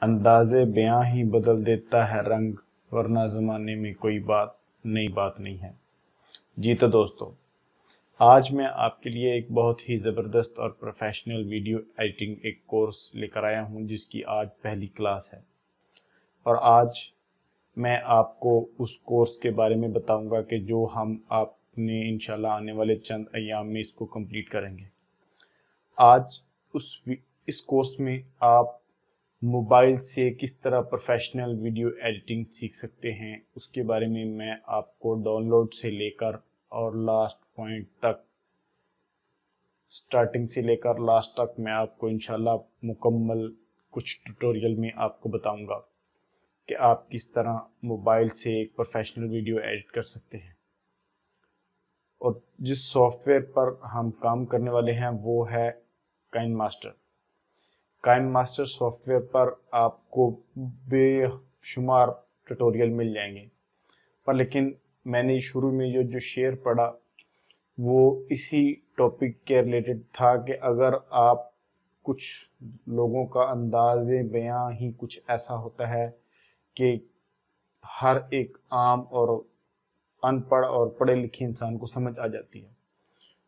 अंदाज़े बयां ही बदल देता है रंग, वरना ज़माने में कोई नई बात नहीं है। जी तो दोस्तों, आज मैं आपके लिए एक बहुत ही ज़बरदस्त और प्रोफेशनल वीडियो एडिटिंग एक कोर्स लेकर आया हूं, जिसकी आज पहली क्लास है। और आज मैं आपको उस कोर्स के बारे में बताऊंगा कि जो हम आपने इंशाल्लाह आने वाले चंद अय्याम में इसको कंप्लीट करेंगे। आज इस कोर्स में आप मोबाइल से किस तरह प्रोफेशनल वीडियो एडिटिंग सीख सकते हैं, उसके बारे में मैं आपको डाउनलोड से लेकर और लास्ट पॉइंट तक, स्टार्टिंग से लेकर लास्ट तक मैं आपको इंशाल्लाह मुकम्मल कुछ ट्यूटोरियल में आपको बताऊंगा कि आप किस तरह मोबाइल से एक प्रोफेशनल वीडियो एडिट कर सकते हैं। और जिस सॉफ्टवेयर पर हम काम करने वाले हैं वो है काइनमास्टर। काइनमास्टर सॉफ्टवेयर पर आपको बेशुमार ट्यूटोरियल मिल जाएंगे, पर लेकिन मैंने शुरू में जो शेयर पढ़ा वो इसी टॉपिक के रिलेटेड था कि अगर आप, कुछ लोगों का अंदाज़े बयां ही कुछ ऐसा होता है कि हर एक आम और अनपढ़ और पढ़े लिखे इंसान को समझ आ जाती है,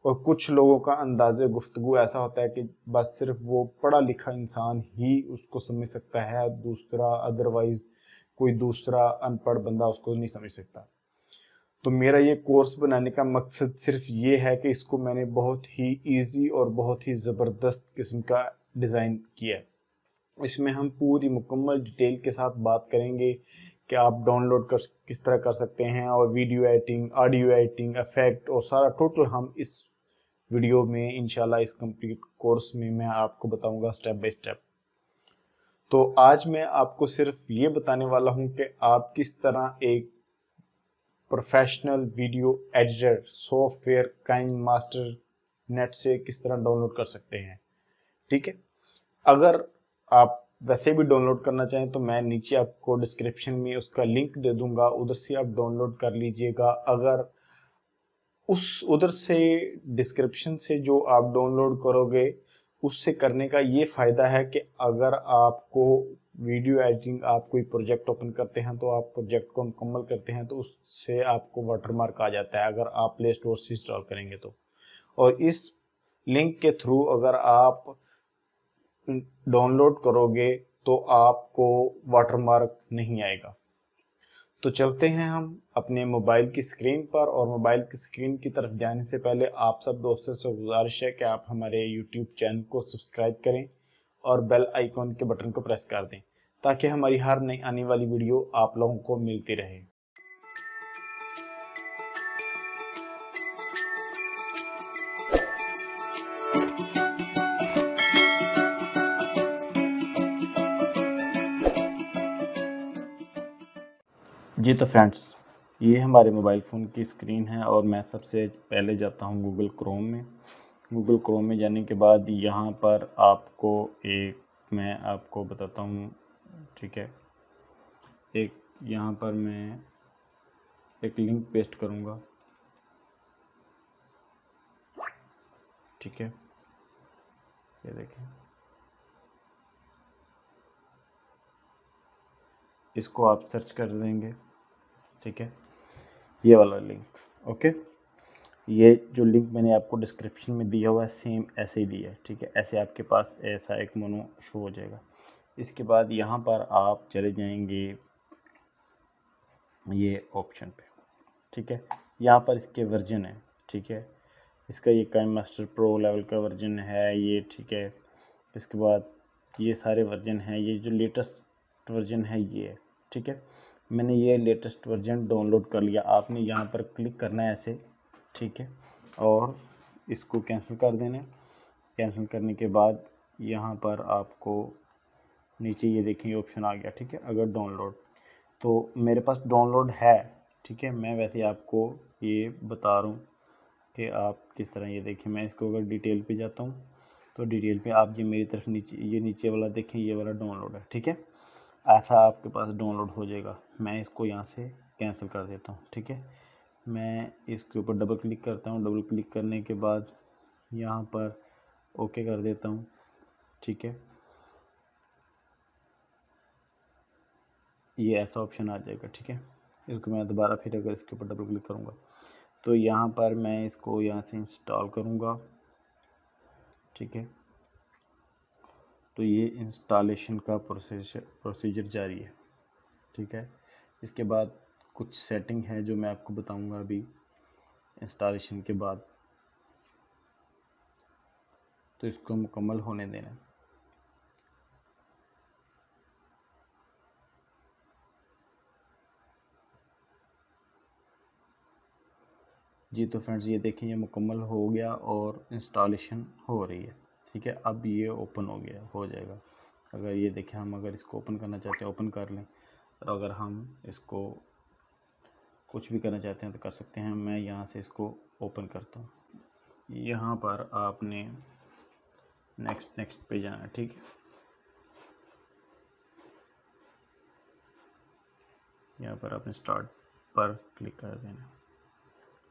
और कुछ लोगों का अंदाज़े गुफ्तगू ऐसा होता है कि बस सिर्फ वो पढ़ा लिखा इंसान ही उसको समझ सकता है, दूसरा अदरवाइज कोई दूसरा अनपढ़ बंदा उसको नहीं समझ सकता। तो मेरा ये कोर्स बनाने का मकसद सिर्फ ये है कि इसको मैंने बहुत ही इजी और बहुत ही ज़बरदस्त किस्म का डिज़ाइन किया है। इसमें हम पूरी मुकम्मल डिटेल के साथ बात करेंगे कि आप डाउनलोड कर किस तरह कर सकते हैं, और video editing, audio editing, effect और सारा टोटल हम इस वीडियो में इंशाल्लाह इस कंप्लीट कोर्स में मैं आपको बताऊंगा स्टेप बाय स्टेप। तो आज मैं आपको सिर्फ ये बताने वाला हूं कि आप किस तरह एक professional video editor software KineMaster net से किस तरह डाउनलोड कर सकते हैं। ठीक है, अगर आप वैसे भी डाउनलोड करना चाहें तो मैं नीचे आपको डिस्क्रिप्शन में उसका लिंक दे दूंगा, उधर से आप डाउनलोड कर लीजिएगा। अगर उधर से डिस्क्रिप्शन से जो आप डाउनलोड करोगे, उससे करने का ये फ़ायदा है कि अगर आपको वीडियो एडिटिंग, आप कोई प्रोजेक्ट ओपन करते हैं तो आप प्रोजेक्ट को मुकम्मल करते हैं तो उससे आपको वाटरमार्क आ जाता है अगर आप प्ले स्टोर से इंस्टॉल करेंगे तो। और इस लिंक के थ्रू अगर आप डाउनलोड करोगे तो आपको वाटरमार्क नहीं आएगा। तो चलते हैं हम अपने मोबाइल की स्क्रीन पर, और मोबाइल की स्क्रीन की तरफ जाने से पहले आप सब दोस्तों से गुजारिश है कि आप हमारे YouTube चैनल को सब्सक्राइब करें और बेल आइकॉन के बटन को प्रेस कर दें, ताकि हमारी हर नई आने वाली वीडियो आप लोगों को मिलती रहे। जी तो फ्रेंड्स, ये हमारे मोबाइल फ़ोन की स्क्रीन है और मैं सबसे पहले जाता हूँ गूगल क्रोम में। गूगल क्रोम में जाने के बाद यहाँ पर आपको मैं आपको बताता हूँ, ठीक है। एक यहाँ पर मैं एक लिंक पेस्ट करूँगा, ठीक है, ये देखें, इसको आप सर्च कर देंगे, ठीक है, ये वाला लिंक। ओके, ये जो लिंक मैंने आपको डिस्क्रिप्शन में दिया हुआ है सेम ऐसे ही दिया है, ठीक है। ऐसे आपके पास ऐसा एक मोनो शो हो जाएगा। इसके बाद यहाँ पर आप चले जाएंगे ये ऑप्शन पे, ठीक है। यहाँ पर इसके वर्जन है, ठीक है, इसका ये काइनमास्टर प्रो लेवल का वर्जन है ये, ठीक है। इसके बाद ये सारे वर्जन हैं, ये जो लेटेस्ट वर्जन है ये है, ठीक है। मैंने ये लेटेस्ट वर्जन डाउनलोड कर लिया। आपने यहाँ पर क्लिक करना है ऐसे, ठीक है, और इसको कैंसिल कर देना है। कैंसिल करने के बाद यहाँ पर आपको नीचे ये देखेंगे ऑप्शन आ गया, ठीक है। अगर डाउनलोड, तो मेरे पास डाउनलोड है, ठीक है। मैं वैसे आपको ये बता रहा हूँ कि आप किस तरह, ये देखें, मैं इसको अगर डिटेल पे जाता हूँ तो डिटेल पे आप ये मेरी तरफ नीचे वाला देखें, ये वाला डाउनलोड है, ठीक है। ऐसा आपके पास डाउनलोड हो जाएगा। मैं इसको यहाँ से कैंसिल कर देता हूँ, ठीक है। मैं इसके ऊपर डबल क्लिक करता हूँ। डबल क्लिक करने के बाद यहाँ पर ओके कर देता हूँ, ठीक है। ये ऐसा ऑप्शन आ जाएगा। ठीक है, इसको मैं दोबारा फिर अगर इसके ऊपर डबल क्लिक करूँगा तो यहाँ पर मैं इसको यहाँ से इंस्टॉल करूँगा। ठीक है, तो ये इंस्टॉलेशन का प्रोसीजर जारी है। ठीक है, इसके बाद कुछ सेटिंग है जो मैं आपको बताऊंगा अभी इंस्टॉलेशन के बाद, तो इसको मुकम्मल होने देना। जी तो फ्रेंड्स ये देखें ये मुकम्मल हो गया और इंस्टॉलेशन हो रही है। ठीक है, अब ये ओपन हो गया, हो जाएगा। अगर ये देखें हम अगर इसको ओपन करना चाहते हैं ओपन कर लें, और अगर हम इसको कुछ भी करना चाहते हैं तो कर सकते हैं। मैं यहाँ से इसको ओपन करता हूँ। यहाँ पर आपने नेक्स्ट पे जाना है। ठीक है, यहाँ पर आपने स्टार्ट पर क्लिक कर देना।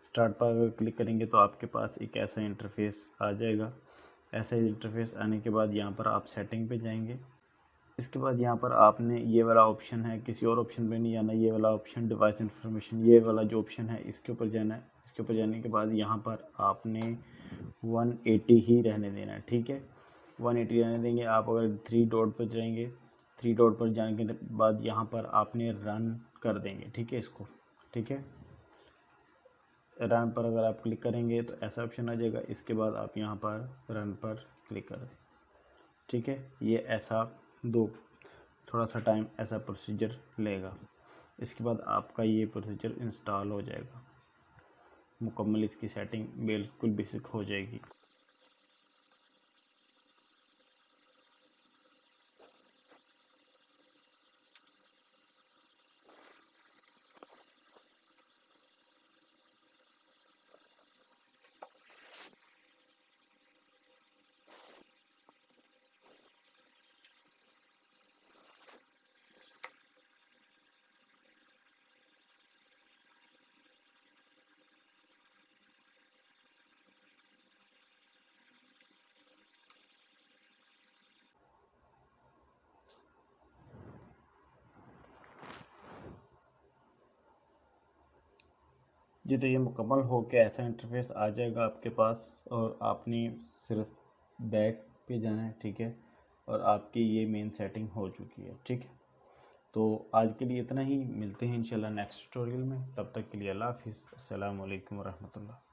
स्टार्ट पर अगर क्लिक करेंगे तो आपके पास एक ऐसा इंटरफेस आ जाएगा। ऐसा इंटरफेस आने के बाद यहाँ पर आप सेटिंग पे जाएंगे। इसके बाद यहाँ पर आपने ये वाला ऑप्शन है, किसी और ऑप्शन पे नहीं जाना, ये वाला ऑप्शन डिवाइस इंफॉर्मेशन, ये वाला जो ऑप्शन है इसके ऊपर जाना है। इसके ऊपर जाने के बाद यहाँ पर आपने 180 ही रहने देना है। ठीक है, 180 रहने देंगे। आप अगर 3 डॉट पर जाएंगे, 3 डॉट पर जाने के बाद यहाँ पर आपने रन कर देंगे। ठीक है, इसको ठीक है, रन पर अगर आप क्लिक करेंगे तो ऐसा ऑप्शन आ जाएगा। इसके बाद आप यहाँ पर रन पर क्लिक कर दें। ठीक है, ये ऐसा थोड़ा सा टाइम ऐसा प्रोसीजर लेगा। इसके बाद आपका ये प्रोसीजर इंस्टॉल हो जाएगा, मुकम्मल इसकी सेटिंग बिल्कुल बेसिक हो जाएगी। जी तो ये मुकम्मल हो के ऐसा इंटरफेस आ जाएगा आपके पास, और आपने सिर्फ बैक पे जाना है। ठीक है, और आपकी ये मेन सेटिंग हो चुकी है। ठीक है, तो आज के लिए इतना ही, मिलते हैं इंशाल्लाह नेक्स्ट ट्यूटोरियल में। तब तक के लिए अल्लाह हाफिज़, अस्सलाम वालेकुम रहमतुल्लाह।